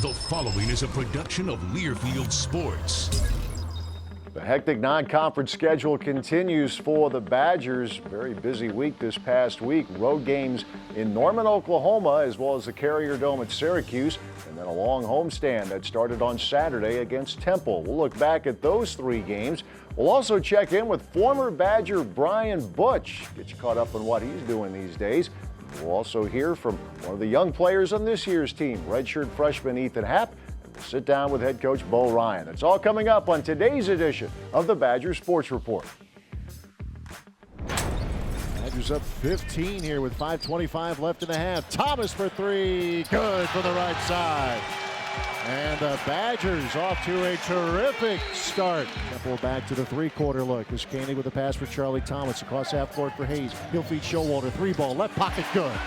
The following is a production of Learfield Sports. The hectic non-conference schedule continues for the Badgers. Very busy week this past week. Road games in Norman, Oklahoma, as well as the Carrier Dome at Syracuse, and then a long homestand that started on Saturday against Temple. We'll look back at those three games. We'll also check in with former Badger Brian Butch, get you caught up on what he's doing these days. We'll also hear from one of the young players on this year's team, redshirt freshman Ethan Happ. We'll sit down with head coach Bo Ryan. It's all coming up on today's edition of the Badger Sports Report. Badgers up 15 here with 5:25 left in the half. Thomas for three, good from the right side. And the Badgers off to a terrific start. Temple back to the three-quarter look. As Koenig with a pass for Charlie Thomas across half court for Hayes. He'll feed Showalter, three ball, left pocket, good.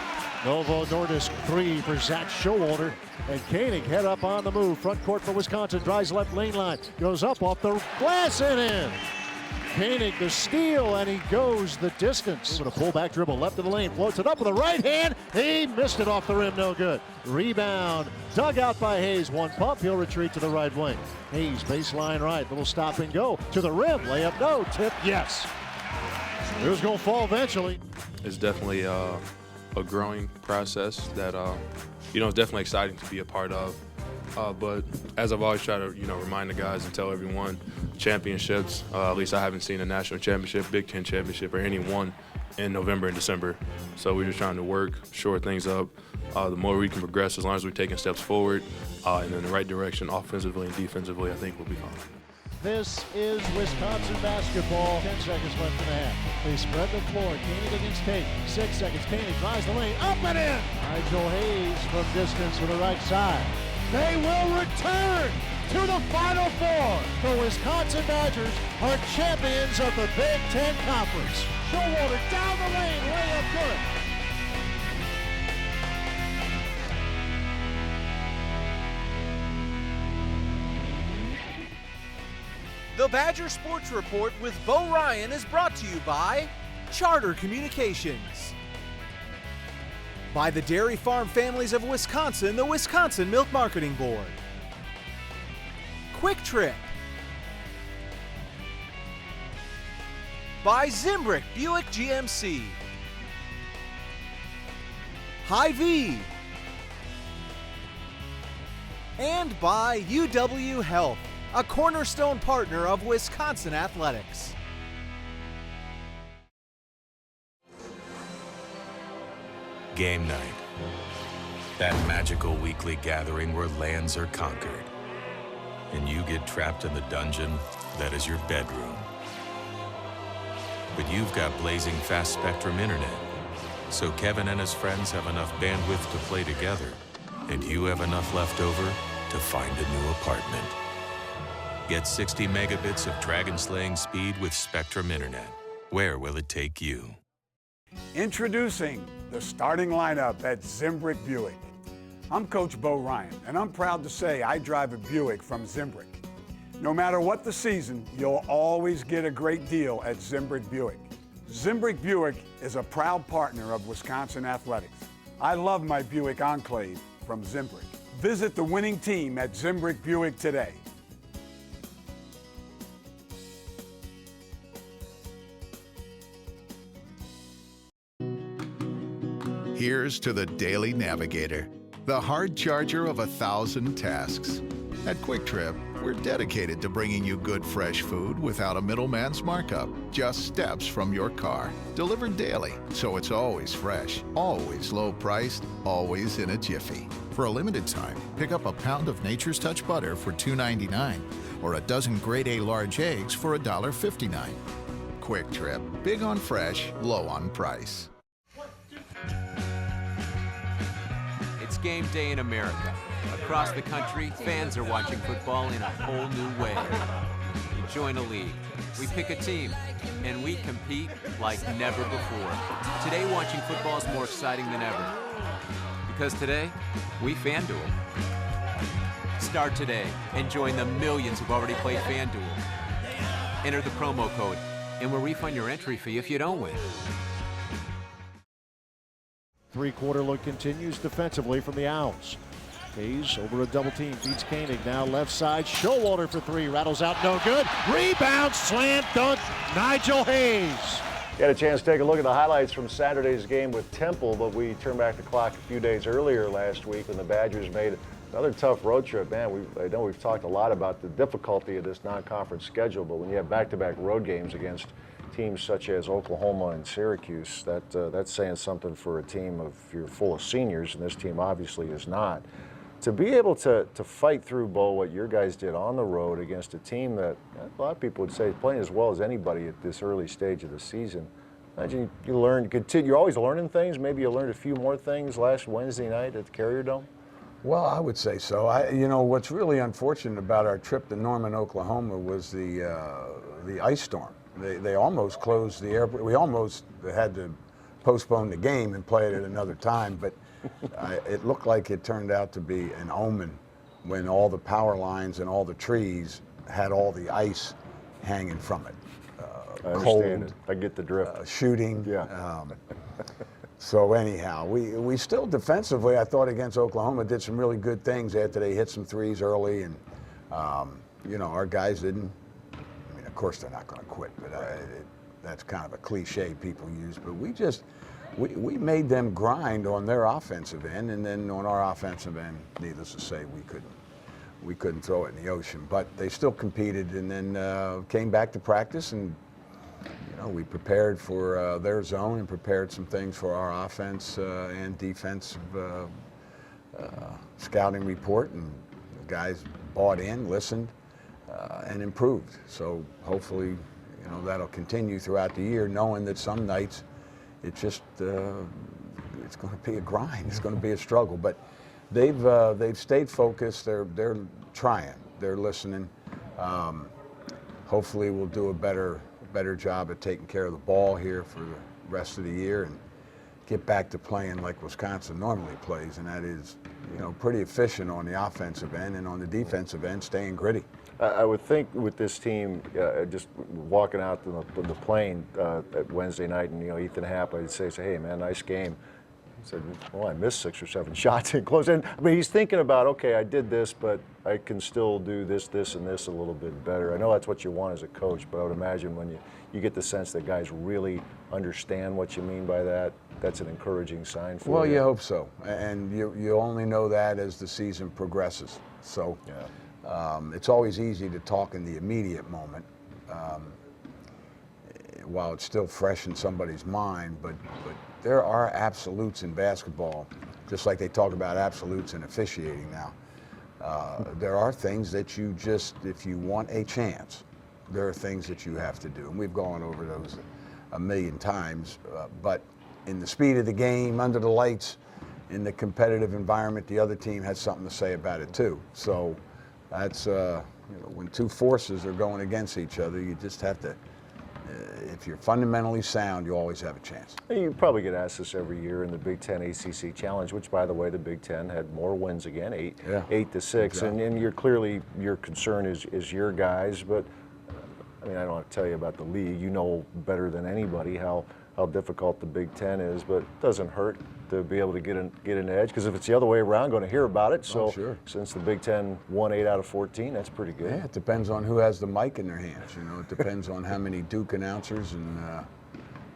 Novo Nordisk three for Zach Showalter. And Koenig head up on the move. Front court for Wisconsin, drives left lane line. Goes up off the glass and in. Koenig the steal, and he goes the distance. With a pull-back dribble, left of the lane, floats it up with a right hand. He missed it off the rim, no good. Rebound, dug out by Hayes. One pump, he'll retreat to the right wing. Hayes, baseline right, little stop and go. To the rim, layup, no, tip, yes. It was going to fall eventually. It's definitely a growing process that, it's definitely exciting to be a part of. But as I've always tried to, remind the guys and tell everyone, championships, at least I haven't seen a national championship, Big Ten championship, or any one in November and December. So we're just trying to work, shore things up. The more we can progress, as long as we're taking steps forward and in the right direction, offensively and defensively, I think we'll be fine. This is Wisconsin basketball. 10 seconds left in the half. They spread the floor. Koenig against Tate. 6 seconds. Koenig drives the lane. Up and in. Nigel Hayes from distance to the right side. They will return to the Final Four. The Wisconsin Badgers are champions of the Big Ten Conference. Showalter down the lane. Layup good. The Badger Sports Report with Bo Ryan is brought to you by Charter Communications. By the Dairy Farm Families of Wisconsin, the Wisconsin Milk Marketing Board. KWIK TRIP. By Zimbrick Buick GMC. Hy-Vee. And by UW Health, a cornerstone partner of Wisconsin athletics. Game night. That magical weekly gathering where lands are conquered. And you get trapped in the dungeon that is your bedroom. But you've got blazing fast Spectrum internet. So Kevin and his friends have enough bandwidth to play together. And you have enough left over to find a new apartment. Get 60 megabits of dragon-slaying speed with Spectrum internet. Where will it take you? Introducing the starting lineup at Zimbrick Buick. I'm Coach Bo Ryan, and I'm proud to say I drive a Buick from Zimbrick. No matter what the season, you'll always get a great deal at Zimbrick Buick. Zimbrick Buick is a proud partner of Wisconsin athletics. I love my Buick Enclave from Zimbrick. Visit the winning team at Zimbrick Buick today. Here's to the Daily Navigator, the hard charger of 1,000 tasks. At KWIK TRIP, we're dedicated to bringing you good, fresh food without a middleman's markup. Just steps from your car. Delivered daily, so it's always fresh, always low-priced, always in a jiffy. For a limited time, pick up a pound of Nature's Touch butter for $2.99 or a dozen grade A large eggs for $1.59. KWIK TRIP, big on fresh, low on price. It's game day in America. Across the country, fans are watching football in a whole new way. You join a league, we pick a team, and we compete like never before. Today, watching football is more exciting than ever. Because today, we FanDuel. Start today and join the millions who've already played FanDuel. Enter the promo code, and we'll refund your entry fee if you don't win. Three-quarter look continues defensively from the Owls. Hayes over a double team, feeds Koenig, now left side, Showalter for three, rattles out, no good, rebound, slant dunk, Nigel Hayes. Got a chance to take a look at the highlights from Saturday's game with Temple, but we turned back the clock a few days earlier last week when the Badgers made another tough road trip. Man, I know we've talked a lot about the difficulty of this non-conference schedule, but when you have back-to-back road games against teams such as Oklahoma and Syracuse, that's saying something for a team of you're full of seniors, and this team obviously is not. To be able to fight through, Bo, what your guys did on the road against a team that a lot of people would say is playing as well as anybody at this early stage of the season. Imagine you're always learning things. Maybe you learned a few more things last Wednesday night at the Carrier Dome. Well, I would say so. You know, what's really unfortunate about our trip to Norman, Oklahoma was the ice storm. They almost closed the airport. We almost had to postpone the game and play it at another time, but it looked like it turned out to be an omen when all the power lines and all the trees had all the ice hanging from it. I understand it. I get the drift. Shooting. Yeah. So anyhow, we still defensively, I thought against Oklahoma, did some really good things after they hit some threes early, and you know, our guys didn't. I mean, of course they're not going to quit, but that's kind of a cliche people use. But we made them grind on their offensive end, and then on our offensive end, needless to say, we couldn't throw it in the ocean. But they still competed, and then came back to practice, and you know, we prepared for their zone and prepared some things for our offense and defensive scouting report, and the guys bought in, listened, and improved. So hopefully, you know, that'll continue throughout the year, knowing that some nights it's just it's going to be a grind. It's going to be a struggle. But they've stayed focused. They're trying. They're listening. Hopefully, we'll do a better job at taking care of the ball here for the rest of the year and get back to playing like Wisconsin normally plays, and that is, you know, pretty efficient on the offensive end, and on the defensive end, staying gritty. I would think with this team, just walking out the plane at Wednesday night, and you know, Ethan Happ, I'd say, hey man, nice game. He said, well, I missed 6 or 7 shots in close. And I mean, he's thinking about, okay, I did this, but I can still do this, and this a little bit better. I know that's what you want as a coach, but I would imagine when you get the sense that guys really understand what you mean by that, that's an encouraging sign for you. Well, you hope so, and you only know that as the season progresses. So. Yeah. It's always easy to talk in the immediate moment while it's still fresh in somebody's mind, but there are absolutes in basketball, just like they talk about absolutes in officiating now. There are things that you just, if you want a chance, there are things that you have to do, and we've gone over those a million times, but in the speed of the game, under the lights, in the competitive environment, the other team has something to say about it too. So that's, you know, when two forces are going against each other, you just have to, if you're fundamentally sound, you always have a chance. You probably get asked this every year in the Big Ten ACC Challenge, which, by the way, the Big Ten had more wins again, 8-6. Exactly. And you're clearly, your concern is your guys, but I mean, I don't have to tell you about the league. You know better than anybody how difficult the Big Ten is, but it doesn't hurt to be able to get an edge, because if it's the other way around, going to hear about it. So sure. Since the Big Ten won 8 out of 14, that's pretty good. Yeah, it depends on who has the mic in their hands. You know, it depends on how many Duke announcers and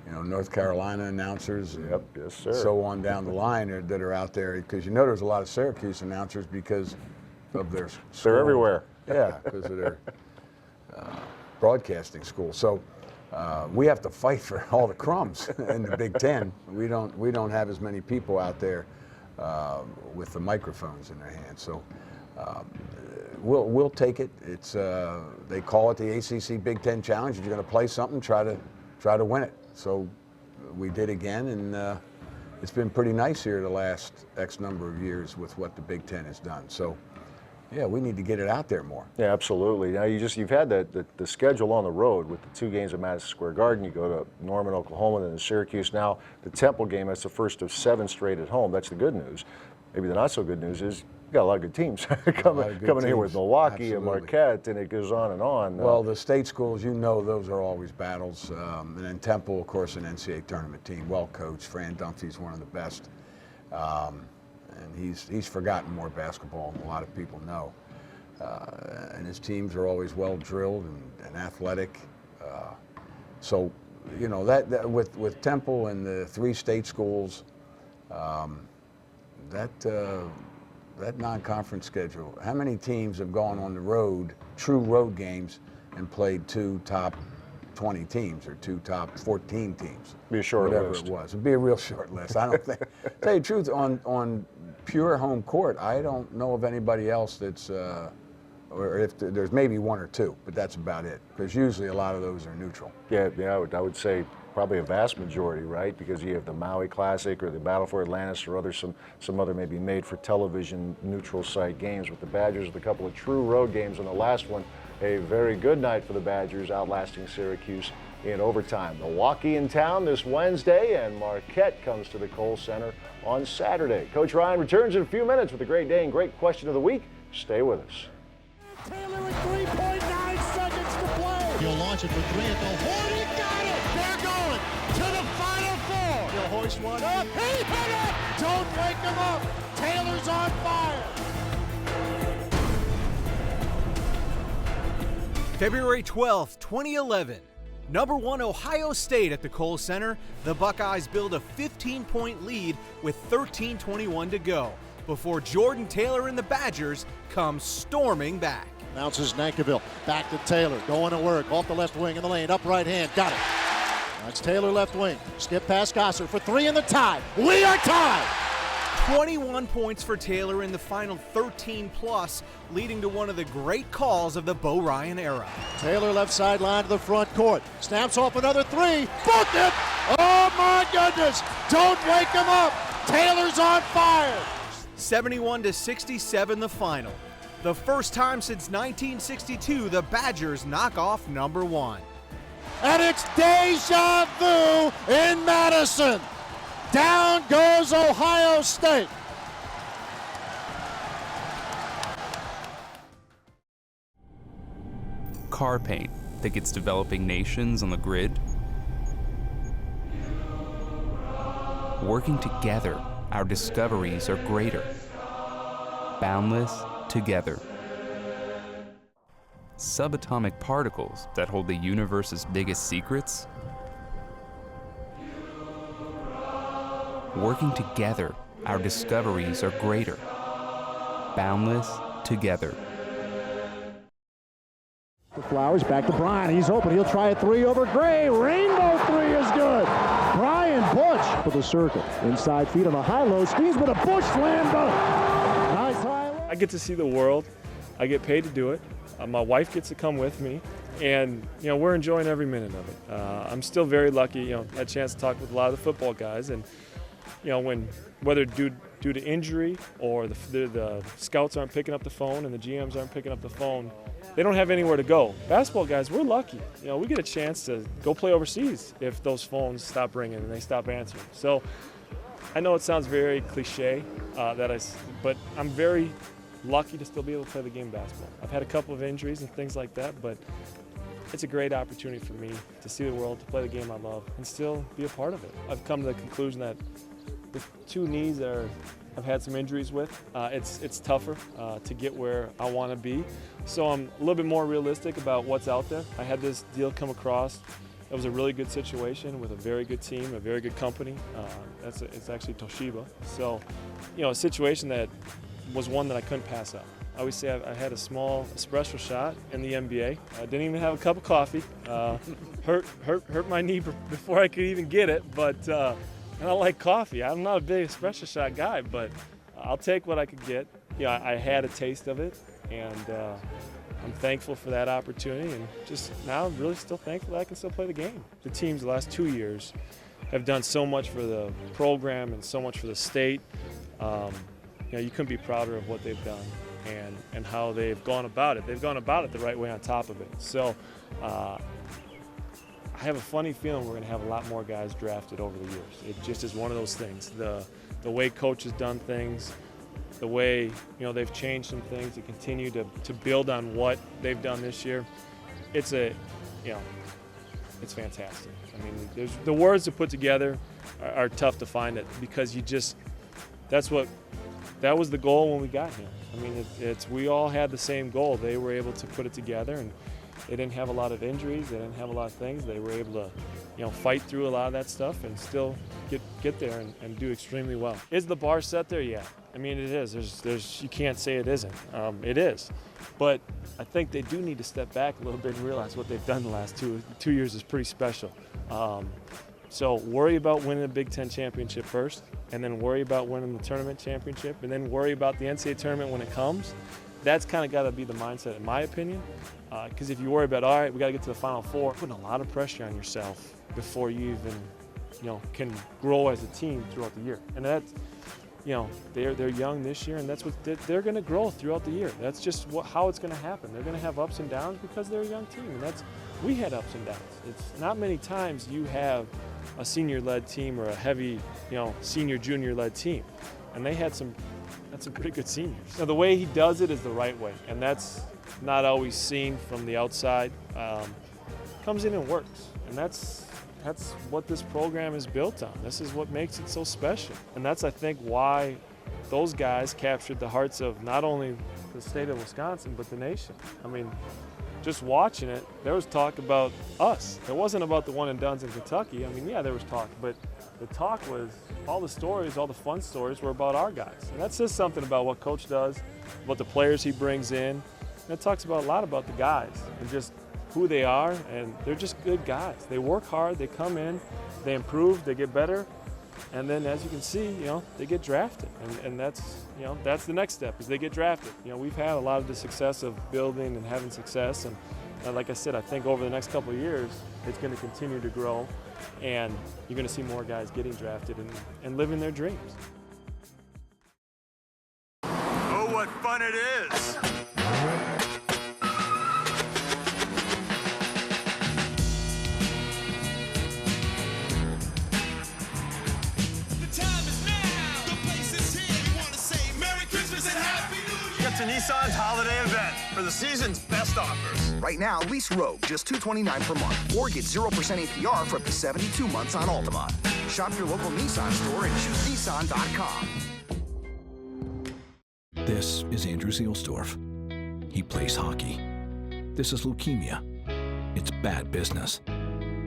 you know, North Carolina announcers, and yes, sir. So on down the line that are out there. Because you know, there's a lot of Syracuse announcers because of their school. They're everywhere. Yeah, because of their broadcasting school. So. We have to fight for all the crumbs in the Big Ten. We don't have as many people out there with the microphones in their hands. So we'll take it. It's they call it the ACC Big Ten Challenge. If you're going to play something, try to win it. So we did again, and it's been pretty nice here the last X number of years with what the Big Ten has done. So. Yeah, we need to get it out there more. Yeah, absolutely. Now you've had the schedule on the road with the 2 games at Madison Square Garden. You go to Norman, Oklahoma, then to Syracuse. Now the Temple game, that's the first of 7 straight at home. That's the good news. Maybe the not so good news is you got a lot of good teams coming here with Milwaukee and Marquette, and it goes on and on. Well, the state schools, you know, those are always battles. And then Temple, of course, an NCAA tournament team, well coached. Fran Dunphy's one of the best. and he's forgotten more basketball than a lot of people know. And his teams are always well drilled and athletic. So, you know, that with Temple and the 3 state schools, that non-conference schedule, how many teams have gone on the road, true road games, and played 2 top 20 teams or 2 top 14 teams? Be a short whatever list. It was. It'd be a real short list. I don't think. Tell you the truth, on pure home court, I don't know of anybody else that's, or if there's maybe 1 or 2, but that's about it. Because usually a lot of those are neutral. Yeah, I would say probably a vast majority, right? Because you have the Maui Classic or the Battle for Atlantis or some other maybe made for television neutral site games, with the Badgers with a couple of true road games, and the last one a very good night for the Badgers, outlasting Syracuse in overtime. Milwaukee in town this Wednesday, and Marquette comes to the Kohl Center on Saturday. Coach Ryan returns in a few minutes with a great day and great question of the week. Stay with us. Taylor with 3.9 seconds to play. He'll launch it for 3 at the horn. He got it. They're going to the Final Four. He'll hoist one up. He hit it. Don't wake him up. Taylor's on fire. February 12th, 2011. Number 1 Ohio State at the Kohl Center. The Buckeyes build a 15-point lead with 13:21 to go before Jordan Taylor and the Badgers come storming back. Bounces Nankiville. Back to Taylor. Going to work. Off the left wing in the lane. Up right hand. Got it. That's Taylor left wing. Skip past Gosser for 3 in the tie. We are tied. 21 points for Taylor in the final 13+, leading to one of the great calls of the Bo Ryan era. Taylor left sideline to the front court. Snaps off another 3. Booked it. Oh my goodness. Don't wake him up. Taylor's on fire. 71-67 the final. The first time since 1962 the Badgers knock off number 1. And it's deja vu in Madison. Down goes Ohio State. Car paint that gets developing nations on the grid. Working together, our discoveries are greater. Boundless together. Subatomic particles that hold the universe's biggest secrets. Working together, our discoveries are greater. Boundless together. Flowers back to Bryan. He's open. He'll try a 3 over Gray. Rainbow 3 is good. Brian Butch for the circle. Inside feed on a high-low. Speeds with a Bush slam dunk. Nice high-low. I get to see the world. I get paid to do it. My wife gets to come with me. And, you know, we're enjoying every minute of it. I'm still very lucky, you know, had a chance to talk with a lot of the football guys. And, you know, whether due to injury or the scouts aren't picking up the phone and the GMs aren't picking up the phone, they don't have anywhere to go. Basketball guys, we're lucky. You know, we get a chance to go play overseas if those phones stop ringing and they stop answering. So I know it sounds very cliche, but I'm very lucky to still be able to play the game of basketball. I've had a couple of injuries and things like that, but it's a great opportunity for me to see the world, to play the game I love, and still be a part of it. I've come to the conclusion that with 2 knees that I've had some injuries with, it's tougher to get where I want to be. So I'm a little bit more realistic about what's out there. I had this deal come across. It was a really good situation with a very good team, a very good company. It's actually Toshiba. So, you know, a situation that was one that I couldn't pass up. I always say I had a small espresso shot in the NBA. I didn't even have a cup of coffee. Hurt my knee before I could even get it, but and I like coffee. I'm not a big espresso shot guy, but I'll take what I could get. You know, I had a taste of it, and I'm thankful for that opportunity, and just now I'm really still thankful that I can still play the game. The teams the last 2 years have done so much for the program and so much for the state. You know, you couldn't be prouder of what they've done and how they've gone about it. They've gone about it the right way on top of it. So I have a funny feeling we're going to have a lot more guys drafted over the years. It just is one of those things. The way coach has done things, the way, you know, they've changed some things to continue to build on what they've done this year. It's fantastic. I mean, the words to put together are tough to find it, because that's what that was the goal when we got here. I mean, we all had the same goal. They were able to put it together, and they didn't have a lot of injuries. They didn't have a lot of things. They were able to, fight through a lot of that stuff and still get there and do extremely well. Is the bar set there? Yeah. I mean, it is. There's you can't say it isn't. It is. But I think they do need to step back a little bit and realize what they've done the last two years is pretty special. So worry about winning the Big Ten championship first, and then worry about winning the tournament championship, and then worry about the NCAA tournament when it comes. That's kind of got to be the mindset, in my opinion. Because if you worry about, all right, we got to get to the Final Four, putting a lot of pressure on yourself before you even, can grow as a team throughout the year. And that's, they're young this year, and that's what they're going to grow throughout the year. That's just how it's going to happen. They're going to have ups and downs because they're a young team, and we had ups and downs. It's not many times you have a senior-led team or a heavy, senior, junior-led team, and they had some pretty good seniors. Now, the way he does it is the right way, and that's not always seen from the outside. Comes in and works, and that's what this program is built on. This is what makes it so special, and that's, I think, why those guys captured the hearts of not only the state of Wisconsin, but the nation. I mean, just watching it, there was talk about us. It wasn't about the one and dones in Kentucky. I mean, yeah, there was talk, but the talk was all the stories, all the fun stories were about our guys. And that says something about what Coach does, about the players he brings in. And it talks about a lot about the guys and just who they are, and they're just good guys. They work hard, they come in, they improve, they get better, and then as you can see, they get drafted. And that's, that's the next step, is they get drafted. We've had a lot of the success of building and having success, and like I said, I think over the next couple of years, it's going to continue to grow, and you're going to see more guys getting drafted and living their dreams. Oh, what fun it is! To Nissan's holiday event for the season's best offers. Right now, lease Rogue just $229 per month, or get 0% APR for up to 72 months on Altima. Shop your local Nissan store and choose Nissan.com. This is Andrew Zielsdorf. He plays hockey. This is leukemia. It's bad business.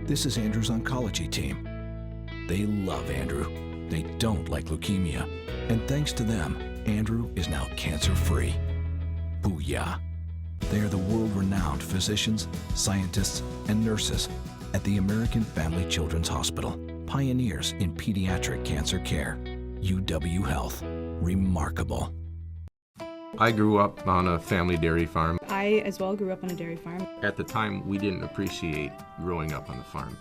This is Andrew's oncology team. They love Andrew. They don't like leukemia. And thanks to them, Andrew is now cancer-free. Booyah. They are the world-renowned physicians, scientists, and nurses at the American Family Children's Hospital, pioneers in pediatric cancer care. UW Health. Remarkable. I grew up on a family dairy farm. I, as well, grew up on a dairy farm. At the time, we didn't appreciate growing up on the farm.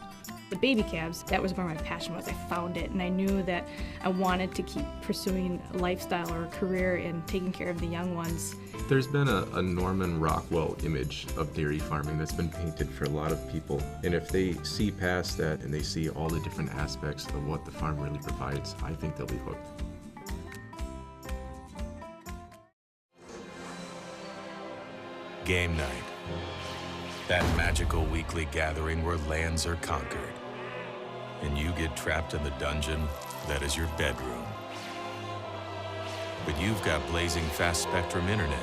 The baby calves, that was where my passion was. I found it, and I knew that I wanted to keep pursuing a lifestyle or a career in taking care of the young ones. There's been a Norman Rockwell image of dairy farming that's been painted for a lot of people. And if they see past that and they see all the different aspects of what the farm really provides, I think they'll be hooked. Game night. That magical weekly gathering where lands are conquered. And you get trapped in the dungeon that is your bedroom. But you've got blazing fast spectrum internet.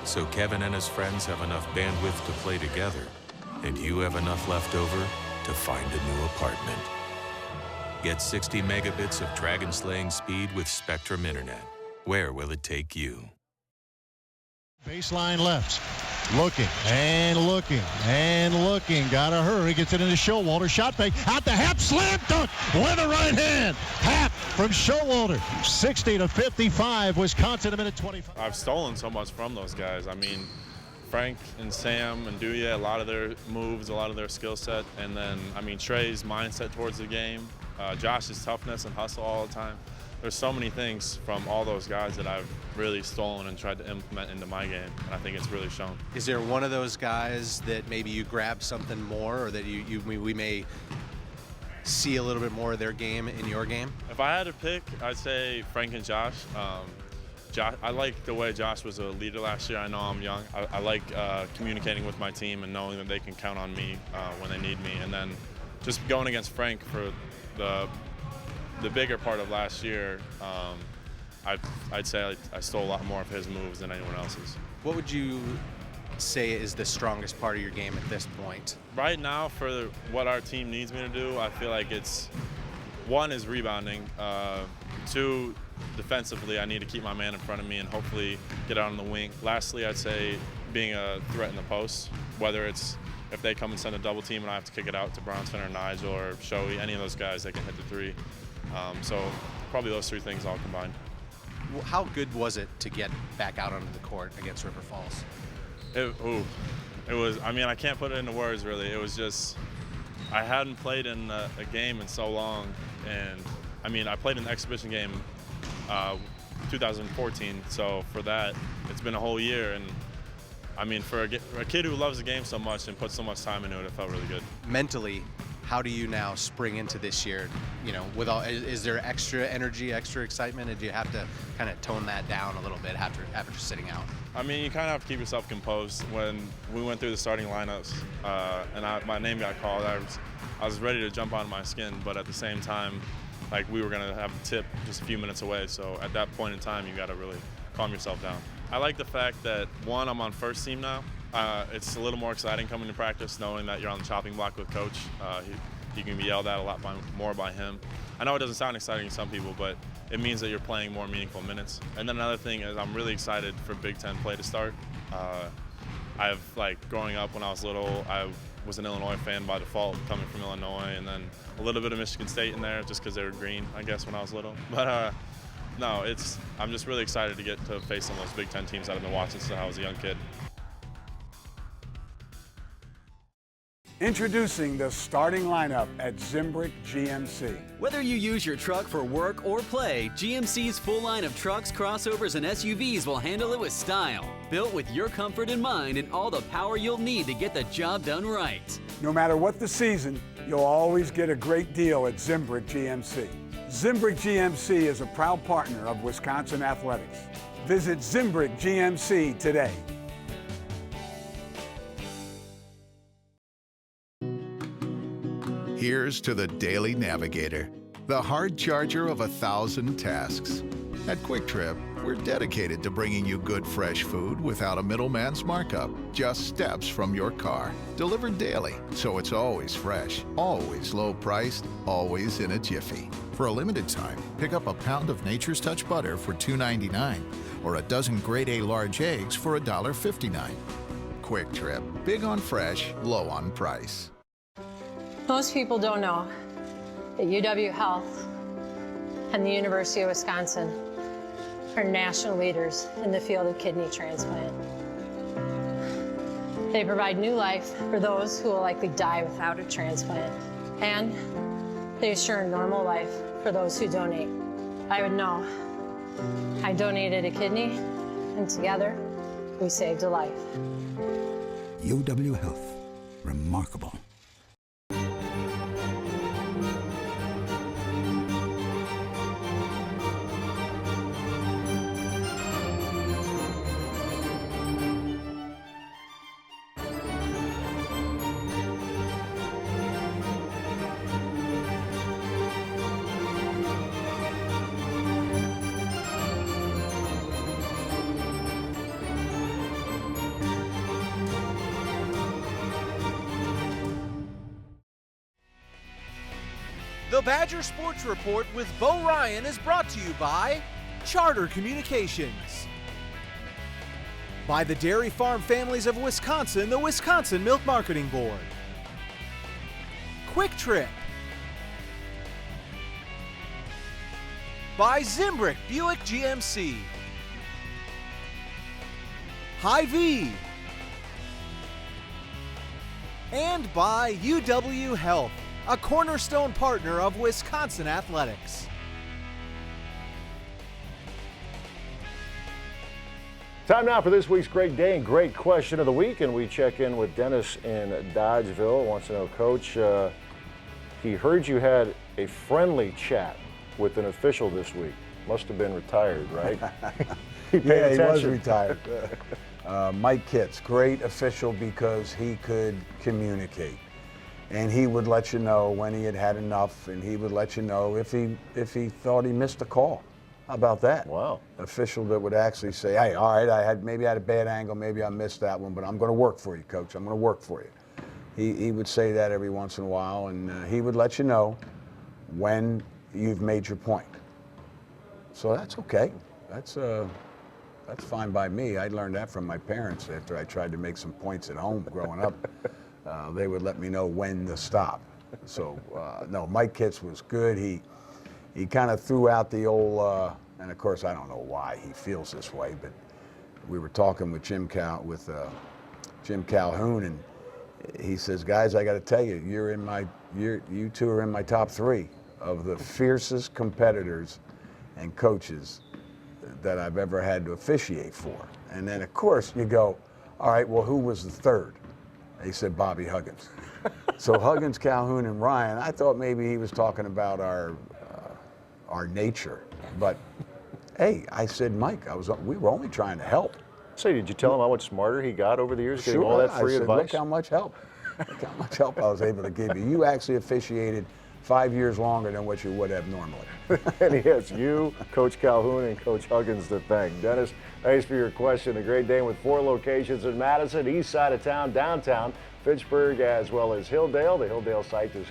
So Kevin and his friends have enough bandwidth to play together. And you have enough left over to find a new apartment. Get 60 megabits of dragon-slaying speed with Spectrum Internet. Where will it take you? Baseline left. Looking and looking and looking. Gotta hurry. Gets it into Showalter. Shot fake. Out to Happ. Slam dunk with the right hand. Happ from Showalter. 60-55. Wisconsin a minute 25. I've stolen so much from those guys. I mean, Frank and Sam and Duya, a lot of their moves, a lot of their skill set. And then, I mean, Trey's mindset towards the game. Josh's toughness and hustle all the time. There's so many things from all those guys that I've really stolen and tried to implement into my game, and I think it's really shown. Is there one of those guys that maybe you grab something more, or that we may see a little bit more of their game in your game? If I had to pick, I'd say Frank and Josh. I like the way Josh was a leader last year. I know I'm young. I like communicating with my team and knowing that they can count on me when they need me. And then just going against Frank for the bigger part of last year, I'd say I stole a lot more of his moves than anyone else's. What would you say is the strongest part of your game at this point? Right now, for what our team needs me to do, I feel like it's, one is rebounding, two, defensively, I need to keep my man in front of me and hopefully get out on the wing. Lastly, I'd say being a threat in the post, whether it's if they come and send a double team and I have to kick it out to Bronson or Nigel or Shoei, any of those guys, they can hit the three. So probably those three things all combined. How good was it to get back out onto the court against River Falls? It was, I mean, I can't put it into words really. It was just, I hadn't played in a game in so long. And I mean, I played in the exhibition game 2014. So for that, it's been a whole year. And I mean, for a kid who loves the game so much and puts so much time into it, it felt really good. Mentally, How do you now spring into this year? You know, with all, is there extra energy, extra excitement, or do you have to kind of tone that down a little bit after just sitting out? I mean, you kind of have to keep yourself composed. When we went through the starting lineups and my name got called, I was ready to jump on my skin, but at the same time, like we were gonna have a tip just a few minutes away. So at that point in time, you got to really calm yourself down. I like the fact that, one, I'm on first team now. It's a little more exciting coming to practice, knowing that you're on the chopping block with Coach. You can be yelled at a lot more by him. I know it doesn't sound exciting to some people, but it means that you're playing more meaningful minutes. And then another thing is I'm really excited for Big Ten play to start. Growing up when I was little, I was an Illinois fan by default, coming from Illinois, and then a little bit of Michigan State in there just because they were green, I guess, when I was little. But no, I'm just really excited to get to face some of those Big Ten teams that I've been watching since I was a young kid. Introducing the starting lineup at Zimbrick GMC. Whether you use your truck for work or play, GMC's full line of trucks, crossovers, and SUVs will handle it with style. Built with your comfort in mind and all the power you'll need to get the job done right. No matter what the season, you'll always get a great deal at Zimbrick GMC. Zimbrick GMC is a proud partner of Wisconsin Athletics. Visit Zimbrick GMC today. Here's to the Daily Navigator, the hard charger of 1,000 tasks. At KWIK TRIP, we're dedicated to bringing you good, fresh food without a middleman's markup, just steps from your car. Delivered daily, so it's always fresh, always low-priced, always in a jiffy. For a limited time, pick up a pound of Nature's Touch butter for $2.99 or a dozen grade A large eggs for $1.59. KWIK TRIP, big on fresh, low on price. Most people don't know that UW Health and the University of Wisconsin are national leaders in the field of kidney transplant. They provide new life for those who will likely die without a transplant, and they assure a normal life for those who donate. I would know. I donated a kidney, and together, we saved a life. UW Health. Remarkable. The Badger Sports Report with Bo Ryan is brought to you by Charter Communications, by the Dairy Farm Families of Wisconsin, the Wisconsin Milk Marketing Board, KWIK TRIP, by Zimbrick Buick GMC, Hy-Vee, and by UW Health, a cornerstone partner of Wisconsin Athletics. Time now for this week's Great Day and Great Question of the Week, and we check in with Dennis in Dodgeville. Wants to know, Coach, he heard you had a friendly chat with an official this week. Must have been retired, right? Yeah, he was retired. Mike Kitts, great official because he could communicate. And he would let you know when he had had enough, and he would let you know if he thought he missed a call. How about that? Wow. Official that would actually say, hey, all right, maybe I had a bad angle, maybe I missed that one, but I'm going to work for you, coach. I'm going to work for you. He would say that every once in a while, and he would let you know when you've made your point. So that's okay. That's fine by me. I learned that from my parents after I tried to make some points at home growing up. They would let me know when to stop. So, no, Mike Kitts was good. He kind of threw out the old, and of course I don't know why he feels this way, but we were talking with Jim Calhoun, and he says, guys, I got to tell you, you two are in my top 3 of the fiercest competitors and coaches that I've ever had to officiate for. And then of course you go, all right, well, who was the third? He said Bobby Huggins. So Huggins, Calhoun, and Ryan, I thought maybe he was talking about our nature, but hey, I said, Mike, we were only trying to help. So did you tell him how much smarter he got over the years, Sure, getting all that free I said, advice? Look how much help I was able to give you. You actually officiated 5 years longer than what you would have normally. And he has you, Coach Calhoun, and Coach Huggins to thank. Dennis, thanks for your question. A great day with 4 locations in Madison, east side of town, downtown, Fitchburg, as well as Hilldale. The Hilldale site is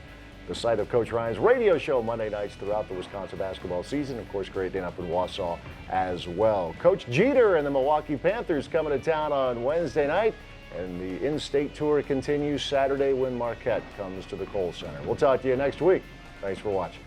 the site of Coach Ryan's radio show Monday nights throughout the Wisconsin basketball season. Of course, great day up in Wausau as well. Coach Jeter and the Milwaukee Panthers coming to town on Wednesday night. And the in-state tour continues Saturday when Marquette comes to the Kohl Center. We'll talk to you next week. Thanks for watching.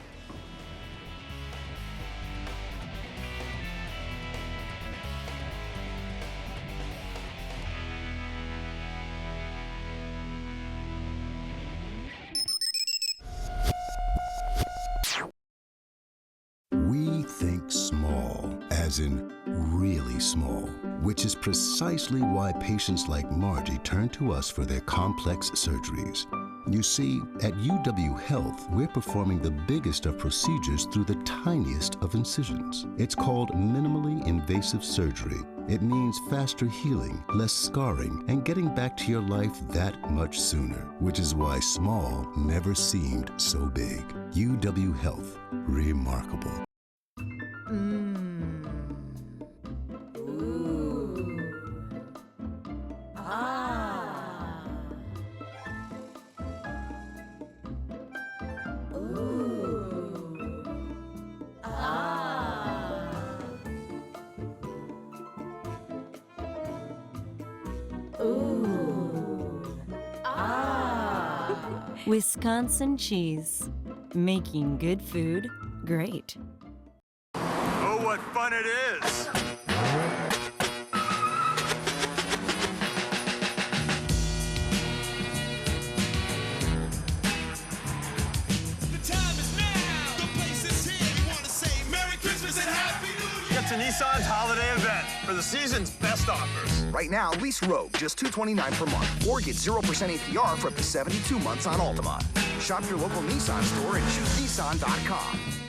We think small, as in really small, which is precisely why patients like Margie turn to us for their complex surgeries. You see, at UW Health, we're performing the biggest of procedures through the tiniest of incisions. It's called minimally invasive surgery. It means faster healing, less scarring, and getting back to your life that much sooner, which is why small never seemed so big. UW Health, remarkable. Wisconsin cheese, making good food great. Oh, what fun it is! It's a Nissan's holiday event for the season's best offers. Right now, lease Rogue just $229 per month, or get 0% APR for up to 72 months on Altima. Shop your local Nissan store and choose Nissan.com.